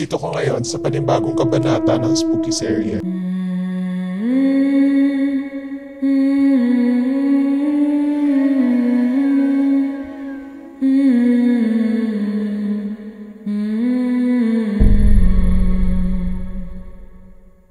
Dito ko ngayon sa panibagong kabanata ng Spooky Serie.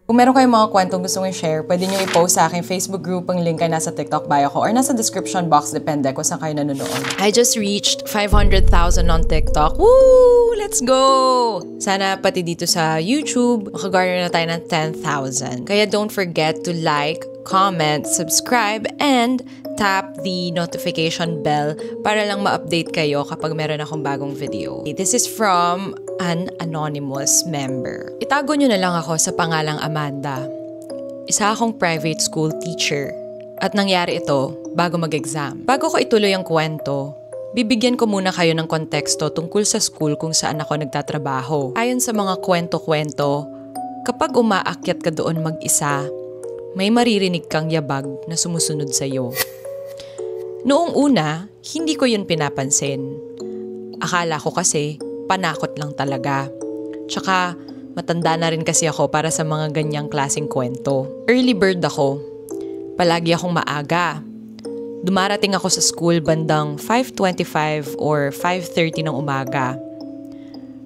Kung meron kayong mga kwentong gusto nyo i-share, pwede nyo i-post sa aking Facebook group. Ang link ay nasa TikTok bio ko or nasa description box, depende kung saan kayo nanonood. I just reached 500,000 on TikTok. Woo! Let's go! Sana pati dito sa YouTube, makagarner na tayo ng 10,000. Kaya don't forget to like, comment, subscribe, and tap the notification bell para lang ma-update kayo kapag meron akong bagong video. This is from an anonymous member. Itago nyo na lang ako sa pangalang Amanda. Isa akong private school teacher at nangyari ito bago mag-exam. Bago ko ituloy ang kwento, bibigyan ko muna kayo ng konteksto tungkol sa school kung saan ako nagtatrabaho. Ayon sa mga kwento-kwento, kapag umaakyat ka doon mag-isa, may maririnig kang yabag na sumusunod sa iyo. Noong una, hindi ko yun pinapansin. Akala ko kasi panakot lang talaga. Tsaka matanda na rin kasi ako para sa mga ganyang klaseng kwento. Early bird ako. Palagi akong maaga. Dumarating ako sa school bandang 5:25 or 5:30 ng umaga.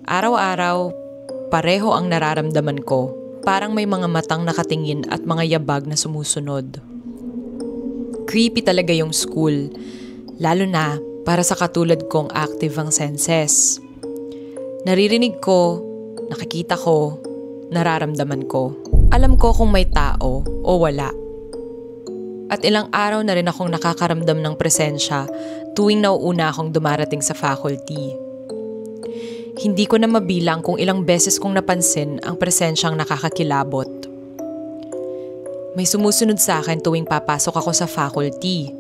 Araw-araw, pareho ang nararamdaman ko. Parang may mga matang nakatingin at mga yabag na sumusunod. Creepy talaga yung school, lalo na para sa katulad kong active ang senses. Naririnig ko, nakikita ko, nararamdaman ko. Alam ko kung may tao o wala. At ilang araw na rin akong nakakaramdam ng presensya tuwing nauuna akong dumarating sa faculty. Hindi ko na mabilang kung ilang beses kong napansin ang presensyang nakakakilabot. May sumusunod sa akin tuwing papasok ako sa faculty.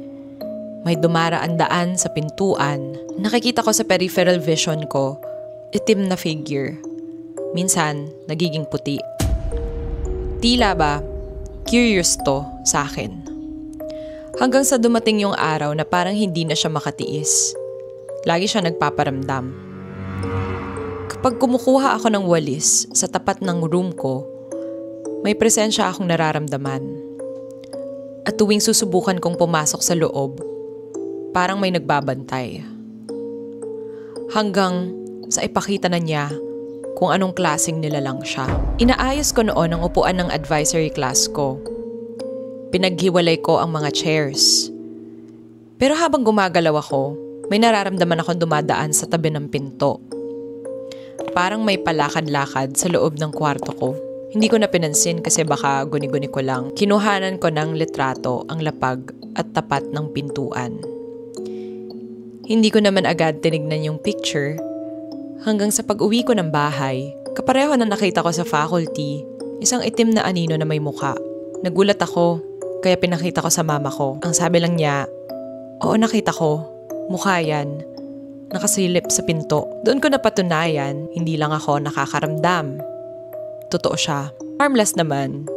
May dumaraan-daan sa pintuan. Nakikita ko sa peripheral vision ko, itim na figure. Minsan, nagiging puti. Tila ba, curious to sa akin. Hanggang sa dumating yung araw na parang hindi na siya makatiis. Lagi siya nagpaparamdam. Kapag kumukuha ako ng walis sa tapat ng room ko, may presensya akong nararamdaman. At tuwing susubukan kong pumasok sa loob, parang may nagbabantay. Hanggang sa ipakita na niya kung anong klaseng nilalang siya. Inaayos ko noon ang upuan ng advisory class ko. Pinaghiwalay ko ang mga chairs. Pero habang gumagalaw ako, may nararamdaman akong dumadaan sa tabi ng pinto. Parang may palakad-lakad sa loob ng kwarto ko. Hindi ko na pinansin kasi baka guni-guni ko lang. Kinuhanan ko ng litrato ang lapag at tapat ng pintuan. Hindi ko naman agad tinignan yung picture hanggang sa pag-uwi ko ng bahay. Kapareho na nakita ko sa faculty, isang itim na anino na may muka. Nagulat ako, kaya pinakita ko sa mama ko. Ang sabi lang niya, oo nakita ko, mukha yan. Nakasilip sa pinto. Doon ko napatunayan, hindi lang ako nakakaramdam. Totoo siya. Harmless naman.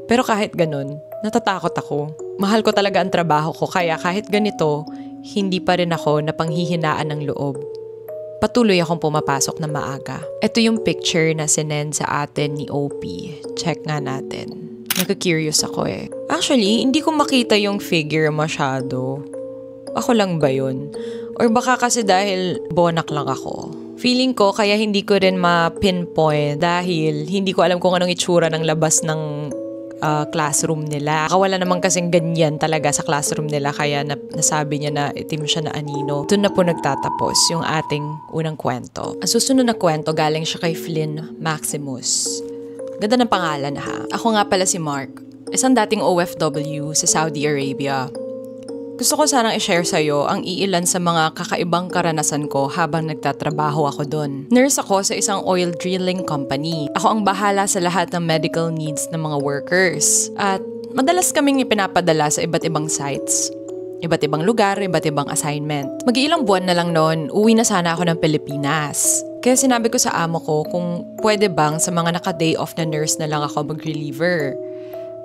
Pero kahit ganun, natatakot ako. Mahal ko talaga ang trabaho ko kaya kahit ganito, hindi pa rin ako napanghihinaan ng loob. Patuloy akong pumapasok na maaga. Ito yung picture na sinend sa atin ni OP. Check nga natin. Nagka-curious ako eh. Actually, hindi ko makita yung figure masyado. Ako lang ba yun? Or baka kasi dahil bonak lang ako. Feeling ko kaya hindi ko rin ma-pinpoint dahil hindi ko alam kung anong itsura ng labas ng classroom nila. Wala naman kasing ganyan talaga sa classroom nila kaya nasabi niya na itim siya na anino. Doon na po nagtatapos yung ating unang kwento. Ang susunod na kwento galing siya kay Flynn Maximus. Ganda ng pangalan ha. Ako nga pala si Mark, isang dating OFW sa Saudi Arabia. Gusto ko sanang i-share sa'yo ang iilan sa mga kakaibang karanasan ko habang nagtatrabaho ako doon. Nurse ako sa isang oil drilling company. Ako ang bahala sa lahat ng medical needs ng mga workers. At madalas kaming ipinapadala sa iba't ibang sites. Iba't ibang lugar, iba't ibang assignment. Mag-iilang buwan na lang noon, uwi na sana ako ng Pilipinas. Kaya sinabi ko sa amo ko kung pwede bang sa mga naka-day off na nurse na lang ako mag-reliever.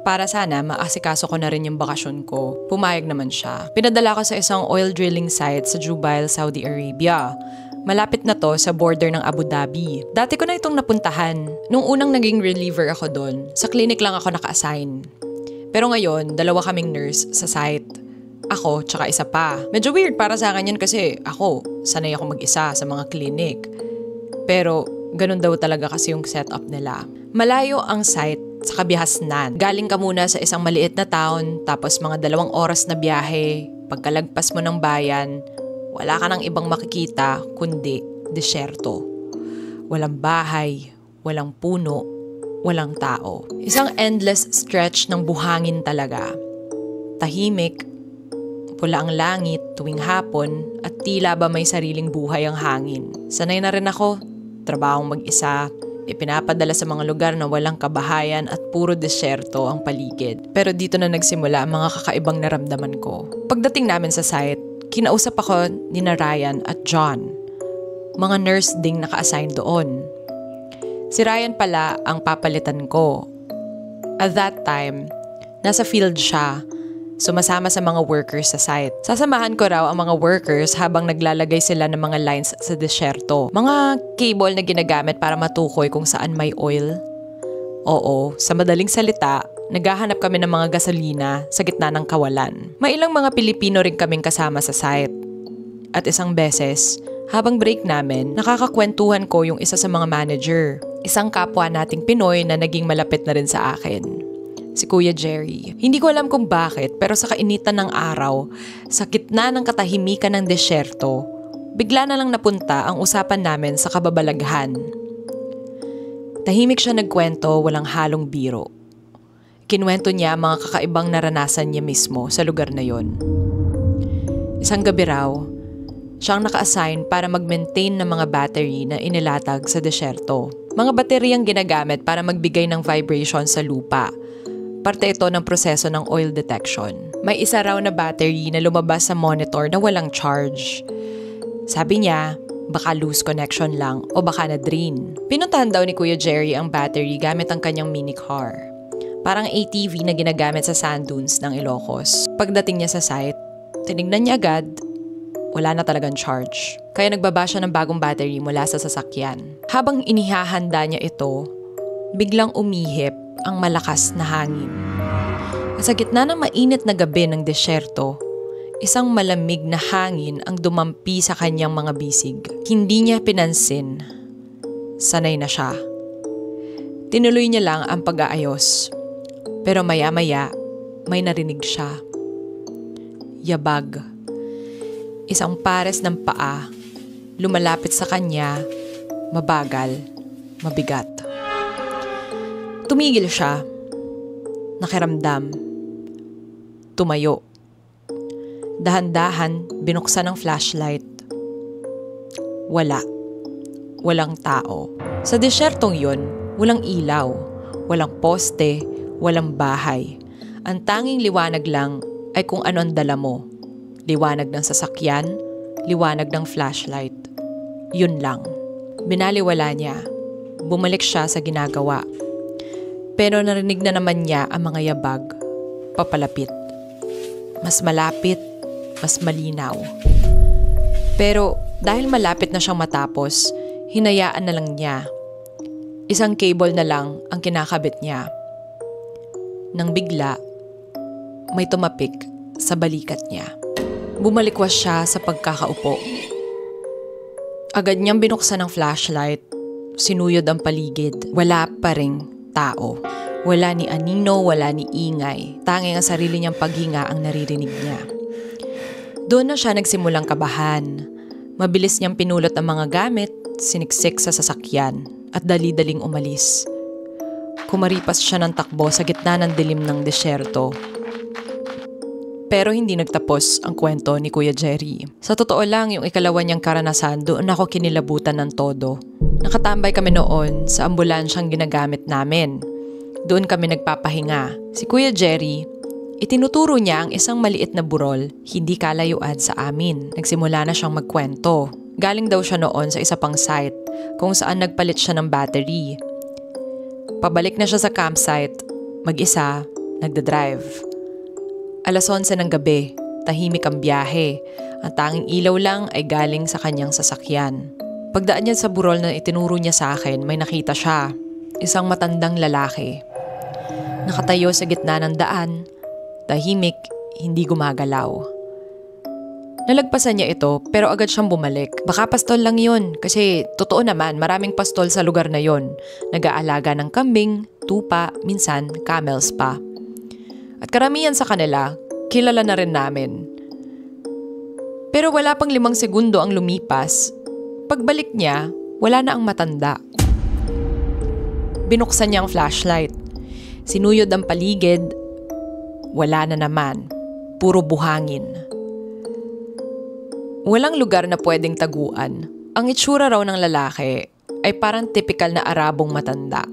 Para sana maasikaso ko na rin yung bakasyon ko. Pumayag naman siya. Pinadala ko sa isang oil drilling site sa Jubail, Saudi Arabia. Malapit na to sa border ng Abu Dhabi. Dati ko na itong napuntahan. Nung unang naging reliever ako doon, sa clinic lang ako naka-assign. Pero ngayon, 2 kaming nurse sa site. Ako, tsaka isa pa. Medyo weird para sa akin yan kasi ako, sanay ako mag-isa sa mga clinic. Pero, ganun daw talaga kasi yung setup nila. Malayo ang site sa Kabihasnan. Galing ka muna sa isang maliit na town, tapos mga 2 oras na biyahe. Pagkalagpas mo ng bayan, wala ka nang ibang makikita kundi disyerto. Walang bahay, walang puno, walang tao. Isang endless stretch ng buhangin talaga. Tahimik, pula ang langit tuwing hapon at tila ba may sariling buhay ang hangin. Sanay na rin ako, trabahong mag-isa, ipinapadala sa mga lugar na walang kabahayan at puro disyerto ang paligid. Pero dito na nagsimula ang mga kakaibang naramdaman ko. Pagdating namin sa site, kinausap ako ni Ryan at John. Mga nurse ding naka-assign doon. Si Ryan pala ang papalitan ko. At that time, nasa field siya, sumasama sa mga workers sa site. Sasamahan ko raw ang mga workers habang naglalagay sila ng mga lines sa disyerto. Mga cable na ginagamit para matukoy kung saan may oil. Oo, sa madaling salita, naghahanap kami ng mga gasolina sa gitna ng kawalan. May ilang mga Pilipino rin kaming kasama sa site. At isang beses, habang break namin, nakakakwentuhan ko yung isa sa mga manager. Isang kapwa nating Pinoy na naging malapit na rin sa akin. Si Kuya Jerry. Hindi ko alam kung bakit, pero sa kainitan ng araw, sa gitna ng katahimikan ng disyerto, bigla na lang napunta ang usapan namin sa kababalaghan. Tahimik siya nagkwento, walang halong biro. Kinuwento niya mga kakaibang naranasan niya mismo sa lugar na yon. Isang gabi raw, siyang naka-assign para mag-maintain ng mga battery na inilatag sa disyerto. Mga bateryang ginagamit para magbigay ng vibration sa lupa. Parte ito ng proseso ng oil detection. May isa raw na battery na lumabas sa monitor na walang charge. Sabi niya, baka loose connection lang o baka na-drain. Pinuntahan daw ni Kuya Jerry ang battery gamit ang kanyang mini car. Parang ATV na ginagamit sa sand dunes ng Ilocos. Pagdating niya sa site, tinignan niya agad, wala na talagang charge. Kaya nagbaba siya ng bagong battery mula sa sasakyan. Habang inihahanda niya ito, biglang umihip ang malakas na hangin. At sa gitna ng mainit na gabi ng disyerto, isang malamig na hangin ang dumampi sa kanyang mga bisig. Hindi niya pinansin. Sanay na siya. Tinuloy niya lang ang pag-aayos. Pero maya-maya, may narinig siya. Yabag. Isang pares ng paa, lumalapit sa kanya, mabagal, mabigat. Tumigil siya. Nakiramdam. Tumayo. Dahan-dahan, binuksan ng flashlight. Wala. Walang tao. Sa desyertong yun, walang ilaw, walang poste, walang bahay. Ang tanging liwanag lang ay kung ano ang dala mo. Liwanag ng sasakyan, liwanag ng flashlight. Yun lang. Binaliwala niya. Bumalik siya sa ginagawa. Pero narinig na naman niya ang mga yabag. Papalapit. Mas malapit, mas malinaw. Pero dahil malapit na siyang matapos, hinayaan na lang niya. Isang cable na lang ang kinakabit niya. Nang bigla, may tumapik sa balikat niya. Bumalikwas siya sa pagkakaupo. Agad niyang binuksan ang flashlight. Sinuyod ang paligid. Wala pa ring tao. Wala ni anino, wala ni ingay. Tanging ang sarili niyang paghinga ang naririnig niya. Doon na siya nagsimulang kabahan. Mabilis niyang pinulot ang mga gamit, siniksik sa sasakyan, at dali-daling umalis. Kumaripas siya ng takbo sa gitna ng dilim ng disyerto. Pero hindi nagtapos ang kwento ni Kuya Jerry. Sa totoo lang, yung ikalawa niyang karanasan, doon ako kinilabutan ng todo. Nakatambay kami noon sa ambulansyang ginagamit namin. Doon kami nagpapahinga. Si Kuya Jerry, itinuturo niya ang isang maliit na burol, hindi kalayuan sa amin. Nagsimula na siyang magkwento. Galing daw siya noon sa isa pang site, kung saan nagpalit siya ng battery. Pabalik na siya sa campsite, mag-isa, nagdadrive. 11:00 ng gabi, Tahimik ang biyahe. Ang tanging ilaw lang ay galing sa kanyang sasakyan. Pagdaan niya sa burol na itinuro niya sa akin, may nakita siya. Isang matandang lalaki. Nakatayo sa gitna ng daan. Tahimik, hindi gumagalaw. Nalagpasan niya ito pero agad siyang bumalik. Baka pastol lang yun kasi totoo naman maraming pastol sa lugar na yon. Nag-aalaga ng kambing, tupa, minsan camels pa. At karamihan sa kanila, kilala na rin namin. Pero wala pang 5 segundo ang lumipas. Pagbalik niya, wala na ang matanda. Binuksan niya ang flashlight. Sinuyod ang paligid. Wala na naman. Puro buhangin. Walang lugar na pwedeng taguan. Ang itsura raw ng lalaki ay parang typical na Arabong matanda.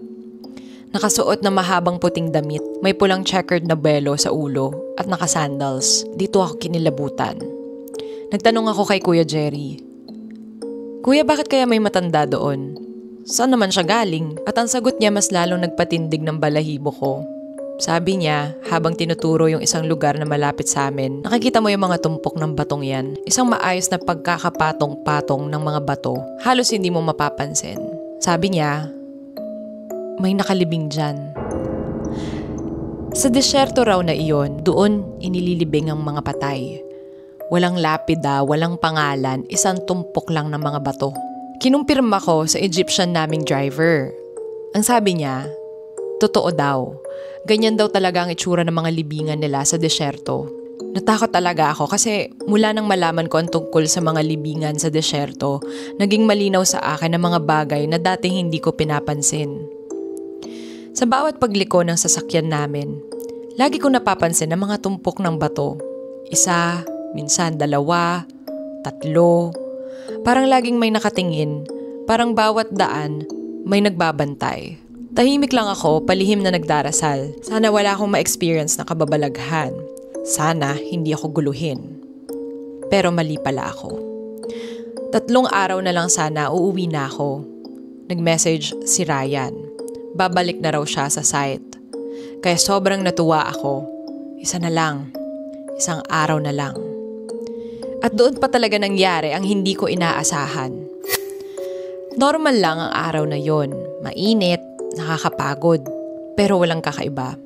Nakasuot na mahabang puting damit, may pulang checkered na belo sa ulo at nakasandals. Dito ako kinilabutan. Nagtanong ako kay Kuya Jerry. Kuya, bakit kaya may matanda doon? Saan naman siya galing? At ang sagot niya mas lalong nagpatindig ng balahibo ko. Sabi niya, habang tinuturo yung isang lugar na malapit sa amin, nakikita mo yung mga tumpok ng batong yan. Isang maayos na pagkakapatong-patong ng mga bato. Halos hindi mo mapapansin. Sabi niya, may nakalibing dyan. Sa desyerto raw na iyon, doon inililibing ang mga patay. Walang lapida, walang pangalan, isang tumpok lang ng mga bato. Kinumpirma ko sa Egyptian naming driver. Ang sabi niya, totoo daw. Ganyan daw talaga ang itsura ng mga libingan nila sa desyerto. Natakot talaga ako kasi mula nang malaman ko ang tungkol sa mga libingan sa desyerto, naging malinaw sa akin ang mga bagay na dati hindi ko pinapansin. Sa bawat pagliko ng sasakyan namin, lagi ko napapansin ang mga tumpok ng bato. 1, minsan 2, 3. Parang laging may nakatingin, parang bawat daan may nagbabantay. Tahimik lang ako, palihim na nagdarasal. Sana wala akong ma-experience na kababalaghan. Sana hindi ako guluhin. Pero mali pala ako. 3 araw na lang sana uuwi na ako. Nag-message si Ryan. Babalik na raw siya sa site. Kaya sobrang natuwa ako. 1 na lang. 1 araw na lang. At doon pa talaga nangyari ang hindi ko inaasahan. Normal lang ang araw na yon. Mainit. Nakakapagod, pero walang kakaiba.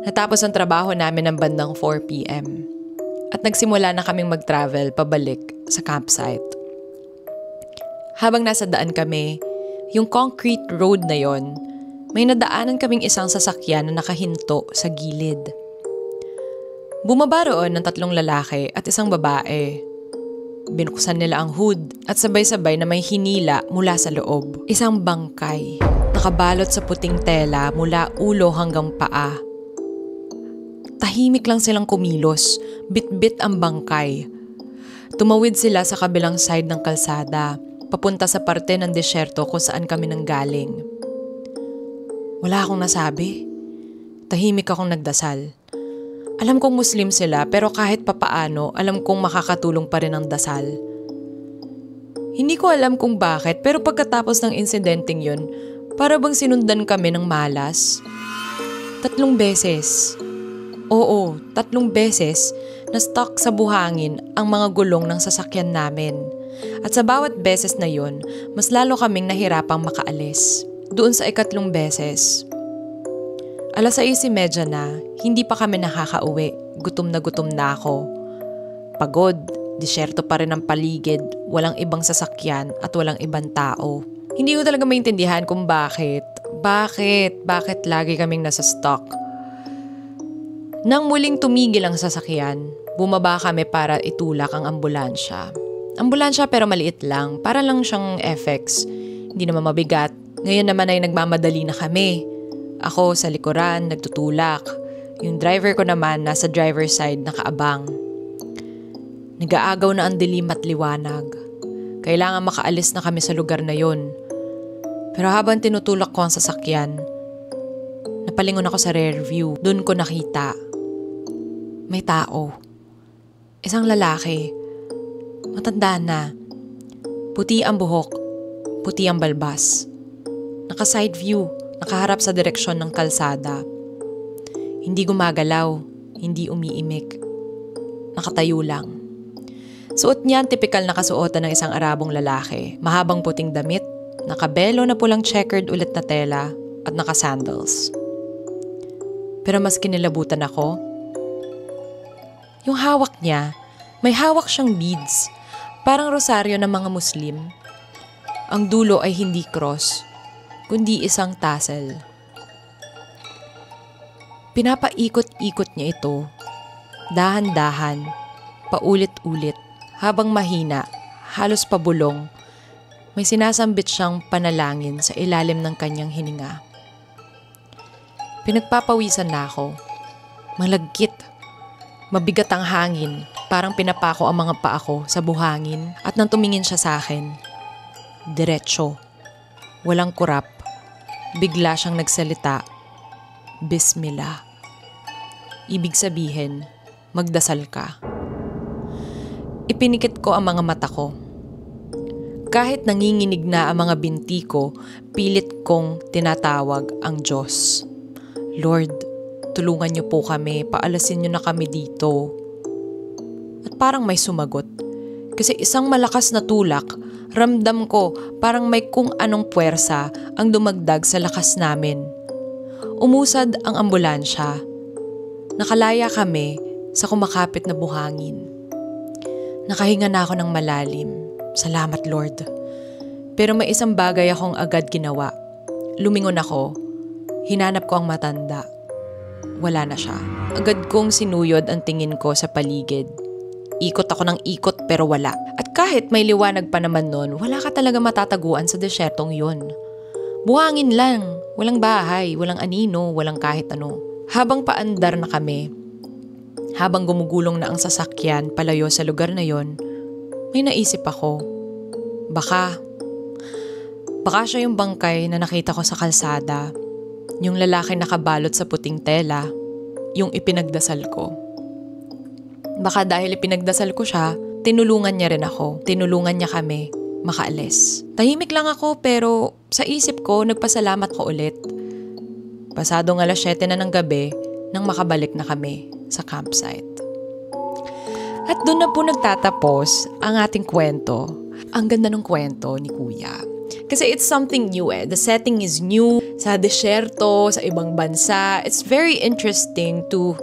Natapos ang trabaho namin ng bandang 4 p.m. At nagsimula na kaming mag-travel pabalik sa campsite. Habang nasa daan kami, yung concrete road na yon, may nadaanan kaming isang sasakyan na nakahinto sa gilid. Bumaba roon ng 3 lalaki at isang babae. Binuksan nila ang hood at sabay-sabay na may hinila mula sa loob. Isang bangkay. Nakabalot sa puting tela mula ulo hanggang paa. Tahimik lang silang kumilos, bit-bit ang bangkay. Tumawid sila sa kabilang side ng kalsada, papunta sa parte ng desyerto kung saan kami nanggaling. Wala akong nasabi. Tahimik akong nagdasal. Alam kong Muslim sila pero kahit papaano, alam kong makakatulong pa rin ang dasal. Hindi ko alam kung bakit pero pagkatapos ng insidenteng yun, para bang sinundan kami ng malas. 3 beses. Oo, 3 beses na stuck sa buhangin ang mga gulong ng sasakyan namin. At sa bawat beses na yun, mas lalo kaming nahirapang makaalis. Doon sa 4 beses. 6:30 na, hindi pa kami nakakauwi. Gutom na ako. Pagod, disyerto pa rin ang paligid, walang ibang sasakyan at walang ibang tao. Hindi ko talaga maintindihan kung bakit lagi kaming nasa stock. Nang muling tumigil ang sasakyan, bumaba kami para itulak ang ambulansya. Ambulansya pero maliit lang, para lang siyang FX. Hindi naman mabigat. Ngayon naman ay nagmamadali na kami. Ako sa likuran, nagtutulak. Yung driver ko naman nasa driver's side nakaabang. Nag-aagaw na ang dilim at liwanag. Kailangan makaalis na kami sa lugar na yon. Pero habang tinutulak ko ang sasakyan, napalingon ako sa rear view. Doon ko nakita. May tao. Isang lalaki. Matanda na. Puti ang buhok. Puti ang balbas. Naka-side view. Nakaharap sa direksyon ng kalsada. Hindi gumagalaw. Hindi umiimik. nakatayo lang. Suot niya ang tipikal na kasuotan ng isang Arabong lalaki, mahabang puting damit, nakabelo na pulang checkered ulit na tela at nakasandals. Pero mas kinilabutan ako. Yung hawak niya, may hawak siyang beads, parang rosaryo ng mga Muslim. Ang dulo ay hindi cross, kundi isang tassel. Pinapaikot-ikot niya ito, dahan-dahan, paulit-ulit, habang mahina, halos pabulong, may sinasambit siyang panalangin sa ilalim ng kanyang hininga. Pinagpapawisan na ako. Malagkit. Mabigat ang hangin, parang pinapako ang mga paa ko sa buhangin at nang tumingin siya sa akin. Diretso. Walang kurap. Bigla siyang nagsalita. Bismillah. Ibig sabihin, magdasal ka. Ipinikit ko ang mga mata ko. Kahit nanginginig na ang mga binti ko, pilit kong tinatawag ang Diyos. Lord, tulungan niyo po kami, paalasin niyo na kami dito. At parang may sumagot. Kasi isang malakas na tulak, ramdam ko parang may kung anong puwersa ang dumagdag sa lakas namin. Umusad ang ambulansya. Nakalaya kami sa kumakapit na buhangin. Nakahinga na ako ng malalim. Salamat, Lord. Pero may isang bagay akong agad ginawa. Lumingon ako. Hinanap ko ang matanda. Wala na siya. Agad kong sinuyod ang tingin ko sa paligid. Ikot ako ng ikot pero wala. At kahit may liwanag pa naman nun, wala ka talaga matataguan sa desyertong yun. Buhangin lang. Walang bahay, walang anino, walang kahit ano. Habang paandar na kami, habang gumugulong na ang sasakyan palayo sa lugar na yon, may naisip ako. Baka siya yung bangkay na nakita ko sa kalsada. Yung lalaki nakabalot sa puting tela, yung ipinagdasal ko. Baka dahil ipinagdasal ko siya, tinulungan niya rin ako. Tinulungan niya kami makaalis. Tahimik lang ako pero sa isip ko, nagpasalamat ko ulit. Pasadong 7:00 na ng gabi nang makabalik na kami sa campsite. At doon na po nagtatapos ang ating kwento. Ang ganda ng kwento ni Kuya. Kasi it's something new eh. The setting is new. Sa desyerto, sa ibang bansa. It's very interesting to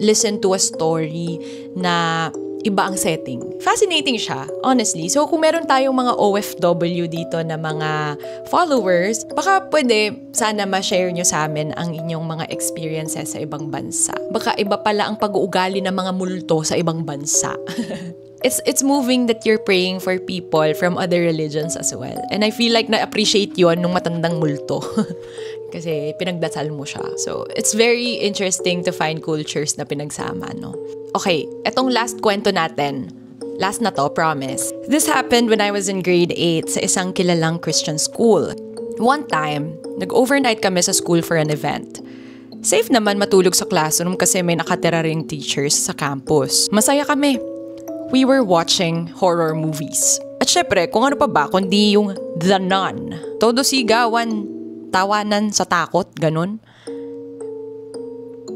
listen to a story na iba ang setting. Fascinating siya, honestly. So kung meron tayong mga OFW dito na mga followers, baka pwede sana ma-share nyo sa amin ang inyong mga experiences sa ibang bansa. Baka iba pala ang pag-uugali ng mga multo sa ibang bansa. It's moving that you're praying for people from other religions as well. And I feel like na-appreciate yon nung matandang multo. Kasi pinagdasal mo siya. So, it's very interesting to find cultures na pinagsama, no? Okay, etong last kwento natin. Last na to, promise. This happened when I was in grade 8 sa isang kilalang Christian school. One time, nag-overnight kami sa school for an event. Safe naman matulog sa classroom kasi may nakatira ring teachers sa campus. Masaya kami. We were watching horror movies. At syempre, kung ano pa ba, kundi yung The Nun. Todo sigawan, tawanan sa takot, ganun.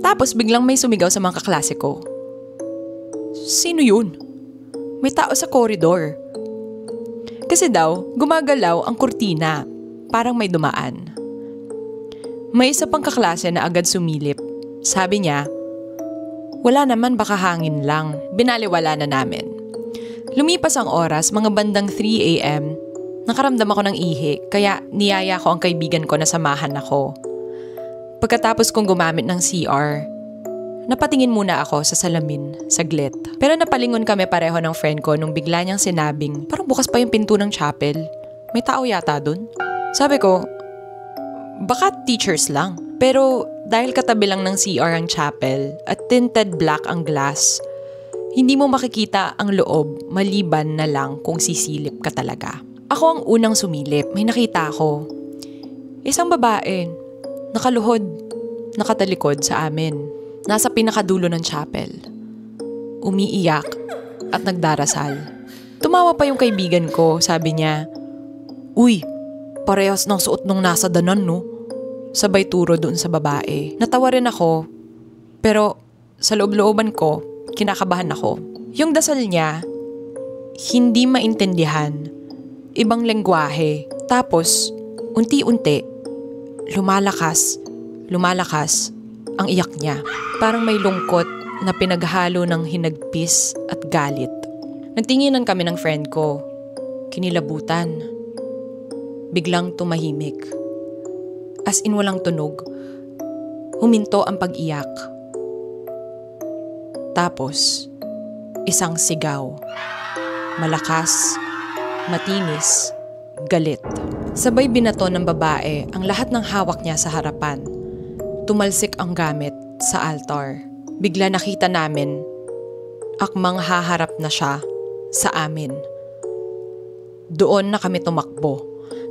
Tapos biglang may sumigaw sa mga kaklase ko. Sino yun? May tao sa koridor. Kasi daw, gumagalaw ang kurtina. Parang may dumaan. May isa pang kaklase na agad sumilip. Sabi niya, wala naman, baka hangin lang. Binaliwala na namin. Lumipas ang oras, mga bandang 3 a.m., nakaramdam ako ng ihi, kaya niyaya ko ang kaibigan ko na samahan ako. Pagkatapos kong gumamit ng CR, napatingin muna ako sa salamin, saglit. Pero napalingon kami pareho ng friend ko nung bigla niyang sinabing, parang bukas pa yung pinto ng chapel. May tao yata dun. Sabi ko, baka teachers lang. Pero dahil katabi lang ng CR ang chapel at tinted black ang glass, hindi mo makikita ang loob maliban na lang kung sisilip ka talaga. Ako ang unang sumilip. May nakita ako. Isang babae, nakaluhod, nakatalikod sa amin. Nasa pinakadulo ng chapel. Umiiyak at nagdarasal. Tumawa pa yung kaibigan ko, sabi niya, uy, parehas ng suot nung nasa danan, no? Sabay turo doon sa babae. Natawa rin ako, pero sa loob-looban ko, kinakabahan ako. Yung dasal niya, hindi maintindihan. Ibang lengguwahe. Tapos, unti-unti, lumalakas ang iyak niya. Parang may lungkot na pinaghalo ng hinagpis at galit. Nagtinginan kami ng friend ko. Kinilabutan. Biglang tumahimik. As in walang tunog. Huminto ang pag-iyak. Tapos, isang sigaw. Malakas, matinis, galit. Sabay binato ng babae ang lahat ng hawak niya sa harapan. Tumalsik ang gamit sa altar. Bigla nakita namin, akmang haharap na siya sa amin. Doon na kami tumakbo.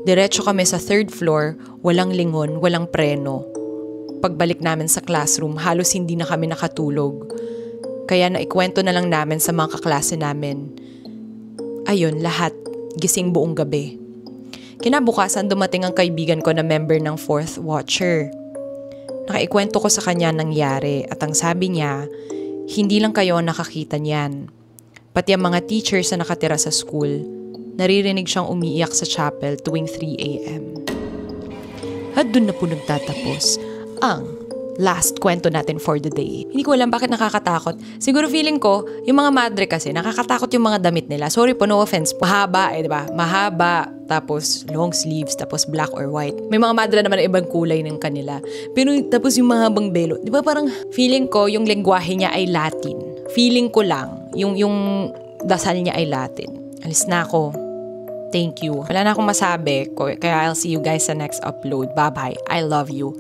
Diretso kami sa 3rd floor, walang lingon, walang preno. Pagbalik namin sa classroom, halos hindi na kami nakatulog. Kaya naikwento na lang namin sa mga kaklase namin. Ayun, lahat, gising buong gabi. Kinabukasan dumating ang kaibigan ko na member ng 4th Watcher. Nakaikwento ko sa kanya nangyari at ang sabi niya, hindi lang kayo nakakita niyan. Pati ang mga teachers na nakatira sa school, naririnig siyang umiiyak sa chapel tuwing 3 a.m. At doon na po nagtatapos ang last kwento natin for the day. Hindi ko alam bakit nakakatakot. Siguro feeling ko, yung mga madre kasi, nakakatakot yung mga damit nila. Sorry po, no offense. Mahaba diba? Mahaba, tapos long sleeves, tapos black or white. May mga madre naman na ibang kulay ng kanila. Pero tapos yung mahabang belo, diba parang feeling ko yung lengguwahe niya ay Latin. Feeling ko lang, yung dasal niya ay Latin. Alis na ako. Thank you. Wala na akong masabi, kaya I'll see you guys sa next upload. Bye-bye. I love you.